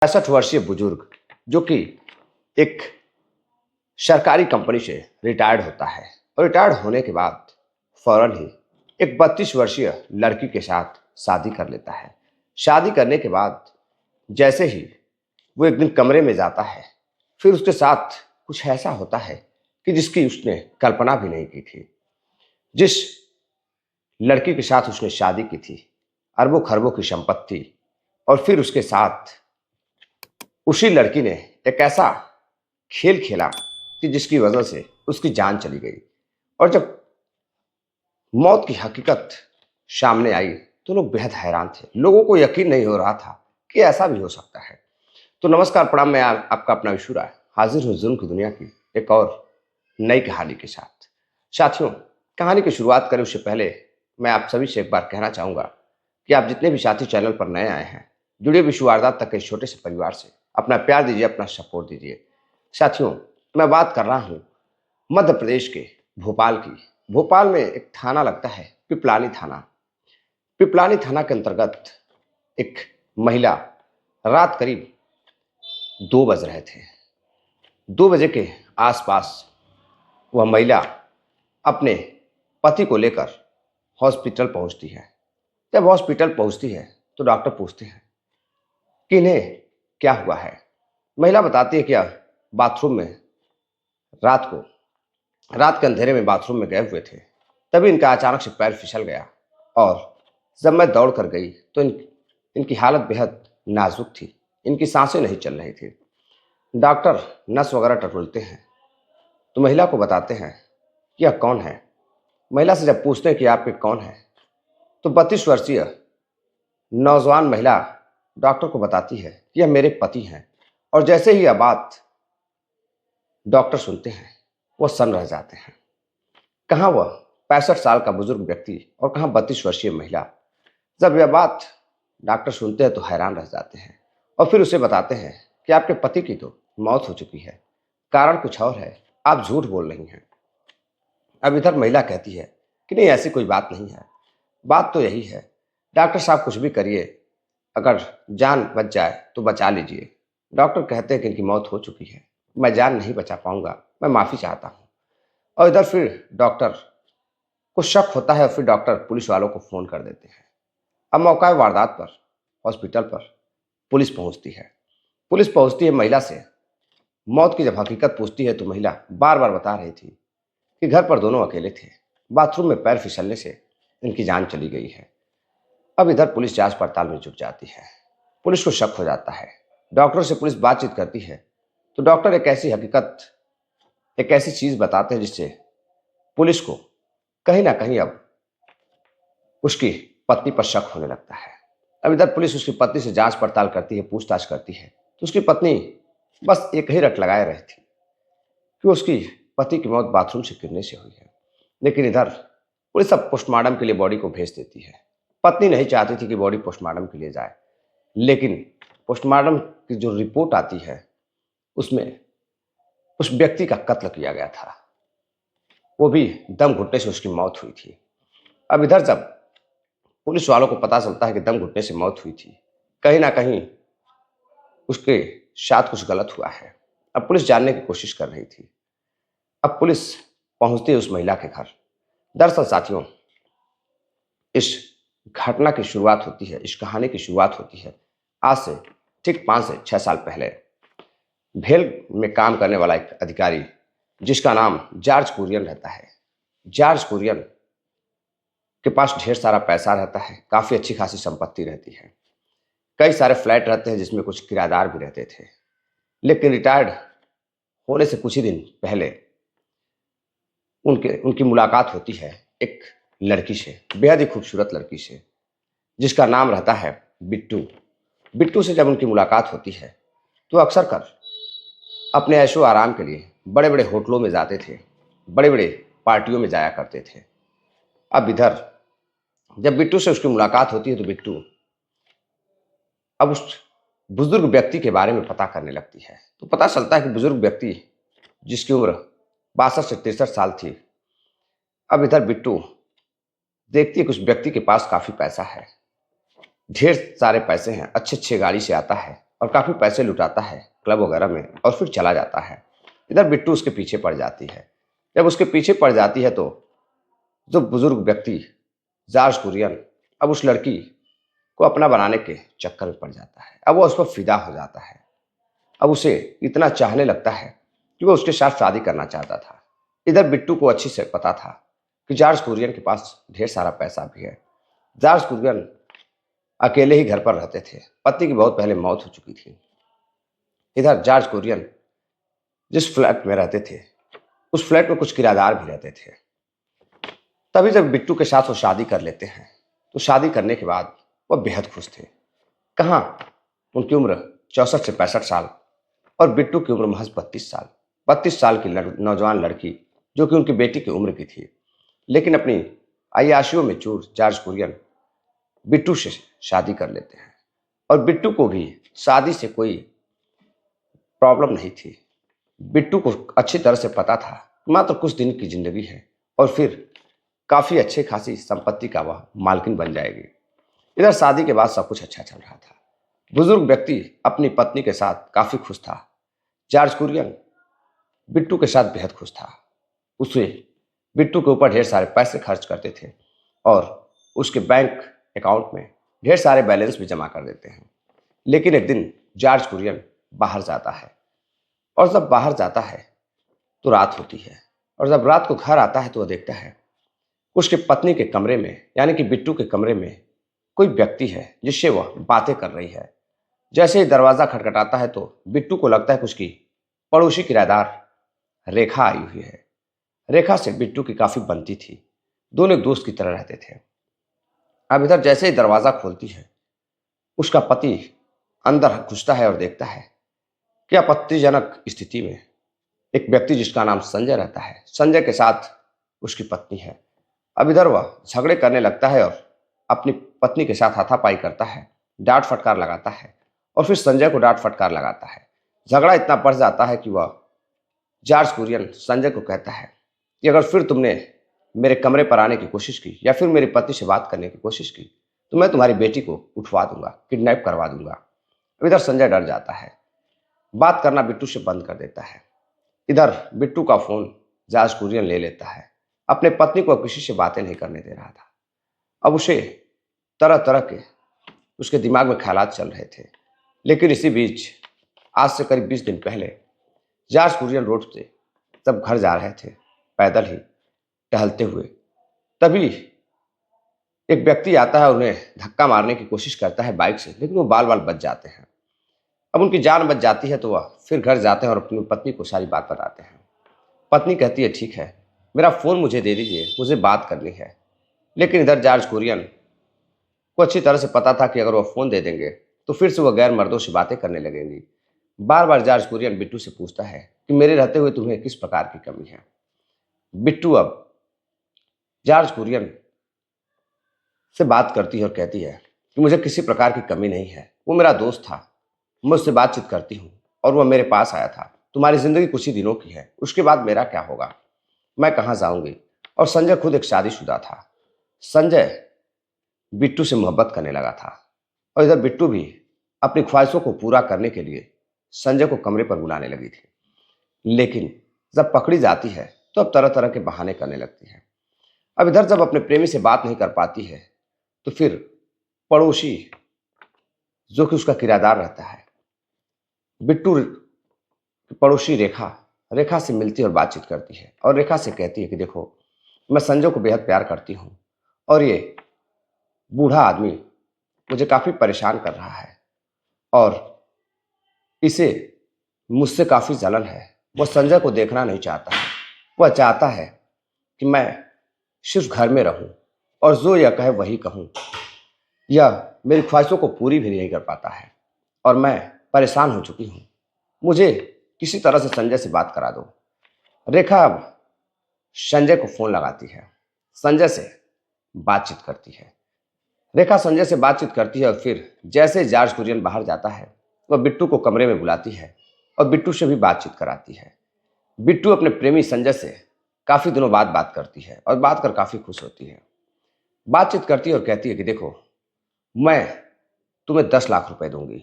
65 वर्षीय बुजुर्ग जो कि एक सरकारी कंपनी से रिटायर्ड होता है और रिटायर्ड होने के बाद फौरन ही एक 32 वर्षीय लड़की के साथ शादी कर लेता है। शादी करने के बाद जैसे ही वो एक दिन कमरे में जाता है, फिर उसके साथ कुछ ऐसा होता है कि जिसकी उसने कल्पना भी नहीं की थी। जिस लड़की के साथ उसने शादी की थी, अरबों खरबों की संपत्ति, और फिर उसके साथ उसी लड़की ने एक ऐसा खेल खेला कि जिसकी वजह से उसकी जान चली गई। और जब मौत की हकीकत सामने आई तो लोग बेहद हैरान थे। लोगों को यकीन नहीं हो रहा था कि ऐसा भी हो सकता है। तो नमस्कार, प्रणाम। मैं आपका अपना विशु राय हाजिर हूँ जुल्म की दुनिया की एक और नई कहानी के साथ। साथियों, कहानी की शुरुआत करें उससे पहले मैं आप सभी से एक बार कहना चाहूँगा कि आप जितने भी साथी चैनल पर नए आए हैं, जुड़े विश्व वारदात तक के इस छोटे से परिवार से अपना प्यार दीजिए, अपना सपोर्ट दीजिए। साथियों, मैं बात कर रहा हूँ मध्य प्रदेश के भोपाल की। भोपाल में एक थाना लगता है, पिपलानी थाना। पिपलानी थाना के अंतर्गत एक महिला, रात करीब 2 बज रहे थे। 2 बजे के आसपास वह महिला अपने पति को लेकर हॉस्पिटल पहुंचती है। जब हॉस्पिटल पहुंचती है तो डॉक्टर पूछते हैं कि इन्हें क्या हुआ है। महिला बताती है कि बाथरूम में रात के अंधेरे में बाथरूम में गए हुए थे, तभी इनका अचानक से पैर फिसल गया और जब मैं दौड़ कर गई तो इनकी हालत बेहद नाजुक थी। इनकी सांसें नहीं चल रही थी। डॉक्टर नस वगैरह टटोलते हैं तो महिला को बताते हैं कि यह कौन है। महिला से जब पूछते हैं कि आप कौन है, तो 32 वर्षीय नौजवान महिला डॉक्टर को बताती है कि यह मेरे पति हैं। और जैसे ही यह बात डॉक्टर सुनते हैं, वह सन्न रह जाते हैं। कहाँ वह 65 साल का बुजुर्ग व्यक्ति और कहाँ 32 वर्षीय महिला। जब यह बात डॉक्टर सुनते हैं तो हैरान रह जाते हैं और फिर उसे बताते हैं कि आपके पति की तो मौत हो चुकी है, कारण कुछ और है, आप झूठ बोल रही हैं। अब इधर महिला कहती है कि नहीं, ऐसी कोई बात नहीं है, बात तो यही है, डॉक्टर साहब कुछ भी करिए, अगर जान बच जाए तो बचा लीजिए। डॉक्टर कहते हैं कि इनकी मौत हो चुकी है, मैं जान नहीं बचा पाऊंगा, मैं माफ़ी चाहता हूँ। और इधर फिर डॉक्टर को शक होता है और फिर डॉक्टर पुलिस वालों को फ़ोन कर देते हैं। अब मौका वारदात पर हॉस्पिटल पर पुलिस पहुंचती है। पुलिस पहुंचती है, महिला से मौत की जब हकीकत पूछती है तो महिला बार बार बता रही थी कि घर पर दोनों अकेले थे, बाथरूम में पैर फिसलने से इनकी जान चली गई है। अब इधर पुलिस जांच पड़ताल में जुट जाती है। पुलिस को शक हो जाता है। डॉक्टर से पुलिस बातचीत करती है तो डॉक्टर एक ऐसी हकीकत, एक ऐसी चीज़ बताते हैं जिससे पुलिस को कहीं ना कहीं अब उसकी पत्नी पर शक होने लगता है। अब इधर पुलिस उसकी पत्नी से जांच पड़ताल करती है, पूछताछ करती है तो उसकी पत्नी बस एक ही रट लगाए रही थी कि उसकी पति की मौत बाथरूम से गिरने से हुई है। लेकिन इधर पुलिस अब पोस्टमार्टम के लिए बॉडी को भेज देती है। पत्नी नहीं चाहती थी कि बॉडी पोस्टमार्टम के लिए जाए, लेकिन पोस्टमार्टम की जो रिपोर्ट आती है उसमें उस व्यक्ति का कत्ल किया गया था, वो भी दम घुटने से उसकी मौत हुई थी। अब इधर जब पुलिस वालों को पता चलता है कि दम घुटने से मौत हुई थी, कहीं ना कहीं उसके साथ कुछ गलत हुआ है। अब पुलिस जानने की कोशिश कर रही थी। अब पुलिस पहुंचती है उस महिला के घर। दरअसल साथियों, इस घटना की शुरुआत होती है, इस कहानी की शुरुआत होती है आज से ठीक 5 से 6 साल पहले। भेल में काम करने वाला एक अधिकारी जिसका नाम जॉर्ज कुरियन रहता है। जॉर्ज कुरियन के पास ढेर सारा पैसा रहता है, काफ़ी अच्छी खासी संपत्ति रहती है, कई सारे फ्लैट रहते हैं जिसमें कुछ किराएदार भी रहते थे। लेकिन रिटायर्ड होने से कुछ ही दिन पहले उनकी मुलाकात होती है एक लड़की से, बेहद ही खूबसूरत लड़की से, जिसका नाम रहता है बिट्टू। बिट्टू से जब उनकी मुलाकात होती है तो अक्सर कर अपने ऐशो आराम के लिए बड़े बड़े होटलों में जाते थे, बड़े बड़े पार्टियों में जाया करते थे। अब इधर जब बिट्टू से उसकी मुलाकात होती है तो बिट्टू अब उस बुजुर्ग व्यक्ति के बारे में पता करने लगती है। तो पता चलता है कि बुजुर्ग व्यक्ति जिसकी उम्र 62 से 63 साल थी। अब इधर बिट्टू देखती है कि उस व्यक्ति के पास काफ़ी पैसा है, ढेर सारे पैसे हैं, अच्छे अच्छे गाड़ी से आता है और काफ़ी पैसे लुटाता है क्लब वगैरह में और फिर चला जाता है। इधर बिट्टू उसके पीछे पड़ जाती है। जब उसके पीछे पड़ जाती है तो जो बुजुर्ग व्यक्ति जॉर्ज कुरियन अब उस लड़की को अपना बनाने के चक्कर में पड़ जाता है। अब वो उस पर फिदा हो जाता है। अब उसे इतना चाहने लगता है कि वो उसके साथ शादी करना चाहता था। इधर बिट्टू को अच्छी से पता था कि जॉर्ज कुरियन के पास ढेर सारा पैसा भी है। जॉर्ज कुरियन अकेले ही घर पर रहते थे। पति की बहुत पहले मौत हो चुकी थी। इधर जॉर्ज कुरियन जिस फ्लैट में रहते थे उस फ्लैट में कुछ किराएदार भी रहते थे। तभी जब बिट्टू के साथ वो शादी कर लेते हैं तो शादी करने के बाद वो बेहद खुश थे। कहाँ, उनकी उम्र 64 से 65 साल और बिट्टू की उम्र महज 32 साल। 32 साल की नौजवान लड़की जो कि उनकी बेटी की उम्र की थी। लेकिन अपनी अय्याशियों में चूर जॉर्ज कुरियन बिट्टू से शादी कर लेते हैं और बिट्टू को भी शादी से कोई प्रॉब्लम नहीं थी। बिट्टू को अच्छी तरह से पता था कि मात्र कुछ दिन की जिंदगी है और फिर काफ़ी अच्छे खासी संपत्ति का वह मालकिन बन जाएगी। इधर शादी के बाद सब कुछ अच्छा चल रहा था। बुजुर्ग व्यक्ति अपनी पत्नी के साथ काफ़ी खुश था। जॉर्ज कुरियन बिट्टू के साथ बेहद खुश था। उसे बिट्टू के ऊपर ढेर सारे पैसे खर्च करते थे और उसके बैंक अकाउंट में ढेर सारे बैलेंस भी जमा कर देते हैं। लेकिन एक दिन जॉर्ज कुरियन बाहर जाता है और जब बाहर जाता है तो रात होती है और जब रात को घर आता है तो वह देखता है उसके पत्नी के कमरे में यानी कि बिट्टू के कमरे में कोई व्यक्ति है जिससे वह बातें कर रही है। जैसे ही दरवाज़ा खटखटाता है तो बिट्टू को लगता है कि उसकी पड़ोसी किराएदार रेखा आई हुई है। रेखा से बिट्टू की काफ़ी बनती थी। दोनों एक दोस्त की तरह रहते थे। अब इधर जैसे ही दरवाज़ा खोलती है उसका पति अंदर घुसता है और देखता है कि आपत्तिजनक स्थिति में एक व्यक्ति जिसका नाम संजय रहता है, संजय के साथ उसकी पत्नी है। अब इधर वह झगड़े करने लगता है और अपनी पत्नी के साथ हाथापाई करता है, डांट फटकार लगाता है और फिर संजय को डांट फटकार लगाता है। झगड़ा इतना बढ़ जाता है कि वह जॉर्ज कुरियन संजय को कहता है कि अगर फिर तुमने मेरे कमरे पर आने की कोशिश की या फिर मेरी पति से बात करने की कोशिश की तो मैं तुम्हारी बेटी को उठवा दूंगा, किडनैप करवा दूंगा। अब इधर संजय डर जाता है, बात करना बिट्टू से बंद कर देता है। इधर बिट्टू का फोन जॉर्ज कुरियन ले लेता है। अपने पत्नी को किसी से बातें नहीं करने दे रहा था। अब उसे तरह तरह के उसके दिमाग में ख्यालात चल रहे थे। लेकिन इसी बीच आज से करीब 20 दिन पहले जॉर्ज कुरियन रोड से तब घर जा रहे थे पैदल ही टहलते हुए, तभी एक व्यक्ति आता है, उन्हें धक्का मारने की कोशिश करता है बाइक से, लेकिन वो बाल बाल बच जाते हैं। अब उनकी जान बच जाती है तो वह फिर घर जाते हैं और अपनी पत्नी को सारी बात बताते हैं। पत्नी कहती है ठीक है, मेरा फ़ोन मुझे दे दीजिए, मुझे बात करनी है। लेकिन इधर जॉर्ज कुरियन को अच्छी तरह से पता था कि अगर वह फ़ोन दे देंगे तो फिर से वह गैर मर्दों से बातें करने लगेंगी। बार बार जॉर्ज कुरियन बिट्टू से पूछता है कि मेरे रहते हुए तुम्हें किस प्रकार की कमी है। बिट्टू अब जॉर्ज कुरियन से बात करती है और कहती है कि मुझे किसी प्रकार की कमी नहीं है, वो मेरा दोस्त था, मैं उससे बातचीत करती हूँ और वह मेरे पास आया था। तुम्हारी ज़िंदगी कुछ ही दिनों की है, उसके बाद मेरा क्या होगा, मैं कहाँ जाऊँगी। और संजय खुद एक शादीशुदा था। संजय बिट्टू से मोहब्बत करने लगा था और इधर बिट्टू भी अपनी ख्वाहिशों को पूरा करने के लिए संजय को कमरे पर बुलाने लगी थी। लेकिन जब पकड़ी जाती है तो अब तरह तरह के बहाने करने लगती है। अब इधर जब अपने प्रेमी से बात नहीं कर पाती है तो फिर पड़ोसी जो कि उसका किराएदार रहता है, बिट्टू की पड़ोसी रेखा रेखा से मिलती और बातचीत करती है और रेखा से कहती है कि देखो, मैं संजय को बेहद प्यार करती हूँ और ये बूढ़ा आदमी मुझे काफ़ी परेशान कर रहा है और इसे मुझसे काफ़ी जलन है। वह संजय को देखना नहीं चाहता है। वह चाहता है कि मैं सिर्फ घर में रहूं और जो यह कहे वही कहूं। यह मेरी ख्वाहिशों को पूरी भी नहीं कर पाता है और मैं परेशान हो चुकी हूं। मुझे किसी तरह से संजय से बात करा दो। रेखा अब संजय को फ़ोन लगाती है, संजय से बातचीत करती है। रेखा संजय से बातचीत करती है और फिर जैसे जॉर्ज कुरियन बाहर जाता है वह बिट्टू को कमरे में बुलाती है और बिट्टू से भी बातचीत कराती है। बिट्टू अपने प्रेमी संजय से काफ़ी दिनों बाद बात करती है और बात कर काफ़ी खुश होती है। बातचीत करती है और कहती है कि देखो, मैं तुम्हें 10 लाख रुपए दूंगी,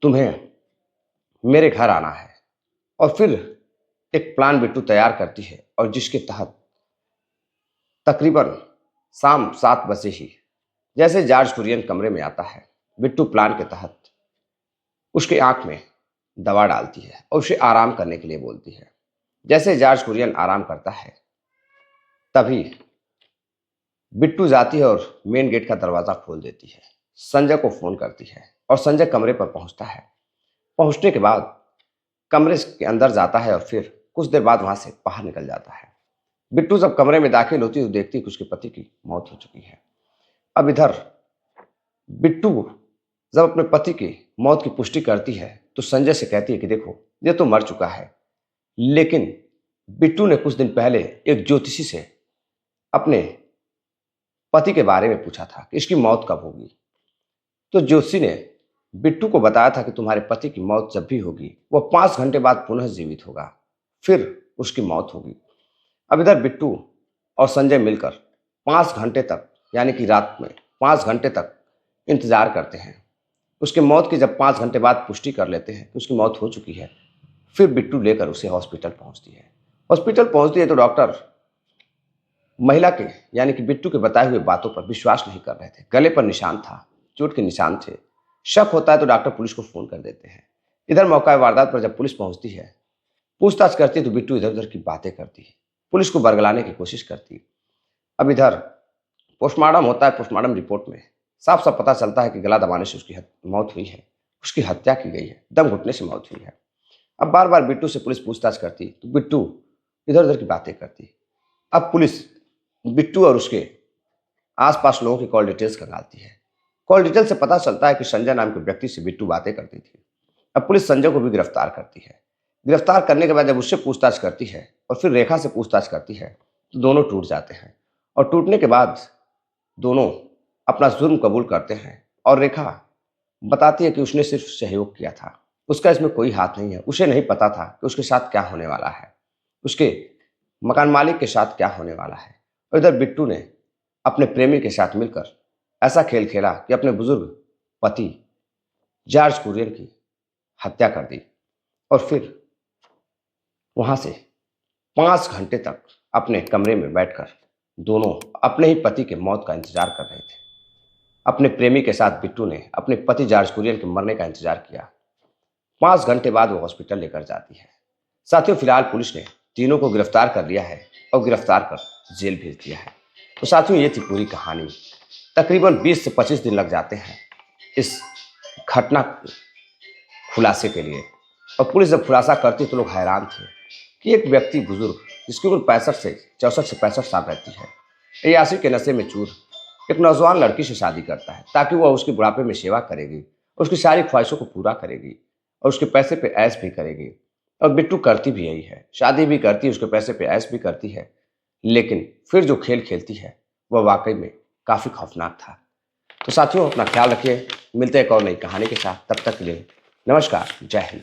तुम्हें मेरे घर आना है। और फिर एक प्लान बिट्टू तैयार करती है और जिसके तहत तकरीबन शाम 7 बजे ही जैसे जॉर्ज कुरियन कमरे में आता है, बिट्टू प्लान के तहत उसके आंख में दवा डालती है और उसे आराम करने के लिए बोलती है। जैसे जॉर्ज कुरियन आराम करता है, तभी बिट्टू जाती है और मेन गेट का दरवाजा खोल देती है, संजय को फोन करती है और संजय कमरे पर पहुंचता है। पहुंचने के बाद कमरे के अंदर जाता है और फिर कुछ देर बाद वहां से बाहर निकल जाता है। बिट्टू जब कमरे में दाखिल होती है तो देखती है कि उसके पति की मौत हो चुकी है। अब इधर बिट्टू जब अपने पति की मौत की पुष्टि करती है तो संजय से कहती है कि देखो, ये तो मर चुका है, लेकिन बिट्टू ने कुछ दिन पहले एक ज्योतिषी से अपने पति के बारे में पूछा था कि इसकी मौत कब होगी। तो ज्योतिषी ने बिट्टू को बताया था कि तुम्हारे पति की मौत जब भी होगी वह 5 घंटे बाद पुनः जीवित होगा, फिर उसकी मौत होगी। अब इधर बिट्टू और संजय मिलकर 5 घंटे तक, यानी कि रात में 5 घंटे तक इंतजार करते हैं। उसके मौत की जब 5 घंटे बाद पुष्टि कर लेते हैं कि उसकी मौत हो चुकी है, फिर बिट्टू लेकर उसे हॉस्पिटल पहुंचती है। हॉस्पिटल पहुंचती है तो डॉक्टर महिला के, यानी कि बिट्टू के बताए हुए बातों पर विश्वास नहीं कर रहे थे। गले पर निशान था, चोट के निशान थे। शक होता है तो डॉक्टर पुलिस को फोन कर देते हैं। इधर मौका वारदात पर जब पुलिस पहुंचती है, पूछताछ करती है तो बिट्टू इधर उधर की बातें करती है, पुलिस को बरगलाने की कोशिश करती है। अब इधर पोस्टमार्टम होता है। पोस्टमार्टम रिपोर्ट में साफ साफ पता चलता है कि गला दबाने से उसकी मौत हुई है, उसकी हत्या की गई है, दम घुटने से मौत हुई है। अब बार बार बिट्टू से पुलिस पूछताछ करती तो बिट्टू इधर उधर की बातें करती। अब पुलिस बिट्टू और उसके आसपास लोगों की कॉल डिटेल्स खंगालती है। कॉल डिटेल से पता चलता है कि संजय नाम के व्यक्ति से बिट्टू बातें करती थी। अब पुलिस संजय को भी गिरफ्तार करती है। गिरफ्तार करने के बाद जब उससे पूछताछ करती है और फिर रेखा से पूछताछ करती है तो दोनों टूट जाते हैं। और टूटने के बाद दोनों अपना जुर्म कबूल करते हैं और रेखा बताती है कि उसने सिर्फ सहयोग किया था, उसका इसमें कोई हाथ नहीं है। उसे नहीं पता था कि उसके साथ क्या होने वाला है, उसके मकान मालिक के साथ क्या होने वाला है। और इधर बिट्टू ने अपने प्रेमी के साथ मिलकर ऐसा खेल खेला कि अपने बुजुर्ग पति जॉर्ज कुरियन की हत्या कर दी और फिर वहां से 5 घंटे तक अपने कमरे में बैठकर दोनों अपने ही पति के मौत का इंतजार कर रहे थे। अपने प्रेमी के साथ बिट्टू ने अपने पति जॉर्ज कुरियन के मरने का इंतजार किया। 5 घंटे बाद वो हॉस्पिटल लेकर जाती है। साथियों, फिलहाल पुलिस ने तीनों को गिरफ्तार कर लिया है और गिरफ्तार कर जेल भेज दिया है। तो साथियों, ये थी पूरी कहानी। तकरीबन 20 से 25 दिन लग जाते हैं इस घटना खुलासे के लिए। और पुलिस जब खुलासा करती तो लोग हैरान थे कि एक व्यक्ति बुजुर्ग जिसकी उम्र 64 से 65 साल रहती है, अय्याशी के नशे में चूर एक नौजवान लड़की से शादी करता है ताकि वह उसके बुढ़ापे में सेवा करेगी, उसकी सारी ख्वाहिशों को पूरा करेगी और उसके पैसे पे ऐश भी करेगी। और बिट्टू करती भी यही है, शादी भी करती है, उसके पैसे पे ऐश भी करती है, लेकिन फिर जो खेल खेलती है वह वाकई में काफ़ी खौफनाक था। तो साथियों, अपना ख्याल रखिए। मिलते हैं एक और नई कहानी के साथ। तब तक के लिए नमस्कार, जय हिंद।